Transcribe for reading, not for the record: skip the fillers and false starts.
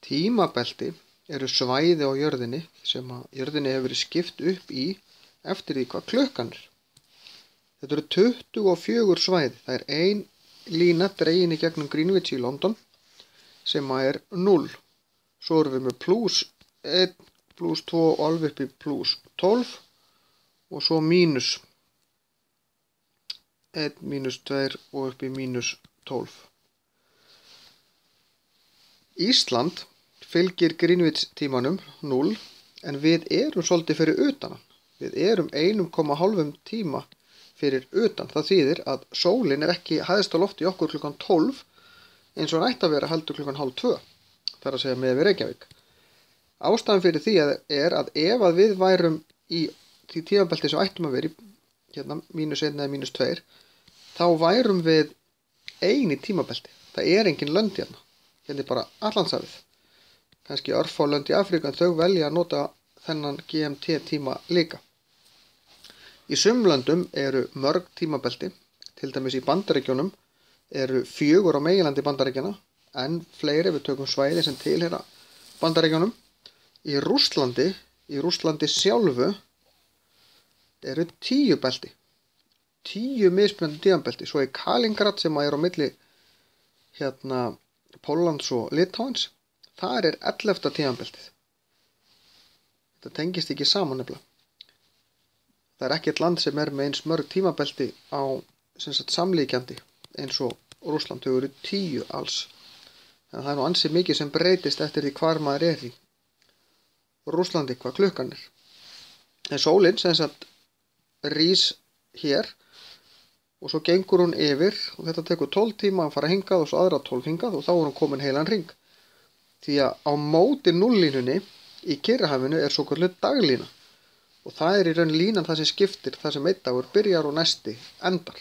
Tímabelti eru svæði á jörðinni sem jörðinni hefur verið skipt upp í eftir því hvað klukkan er. Þetta eru 24 svæði. Það er ein lína dregin í gegnum Greenwich í London sem er 0. Svo erum við með +1, +2 og alveg upp í +12 og svo -1, -2 og upp í -12. Ísland fylgir Greenwich tímanum 0 en við erum svolítið fyrir utan hann. Við erum 1,5 tíma fyrir utan. Það þýðir að sólin er ekki hæðst á lofti í okkur klukkan 12 eins og hann ætti að vera heldur klukkan 1:30. Það er að segja með við Reykjavík. Ástæðan fyrir því er að ef að við værum í því tímabelti sem ættum að vera í hérna -1 eða -2 þá værum við eini tímabelti. Það er engin lönd hérna. Hérna er bara Atlantshafið. Kannski örfá lönd í Afríku en þau velja að nota þennan GMT tíma líka. Í sumum löndum eru mörg tímabelti, til dæmis í Bandaríkjunum eru 4 á meginlandi Bandaríkjanna, en fleiri við tökum svæði sem tilheyra Bandaríkjunum. Í Rússlandi sjálfu eru 10 belti, 10 mismunandi tímabelti. Svo í Kaliningrad sem er á milli hérna Póllands og Litáens, þar er 11. tímabeltið. Þetta tengist ekki saman nefnilega. Það er ekkert land sem er með eins mörg tímabelti á samlíkjandi eins og Rússland. Þau eru 10 alls. Þannig að það er nú ansi mikið sem breytist eftir því hvar maður er í Rússlandi, hvað klukkan er. En sólin rís hér og svo gengur hún yfir og þetta tekur 12 tíma að fara hingað og svo aðra 12 hingað og þá er hún komin heilan hring. Því að á móti núllínunni í Kyrrahafinu er svokölluð daglína og það er í raun línan það sem skiptir, það sem einn dagur byrjar og næsti endar.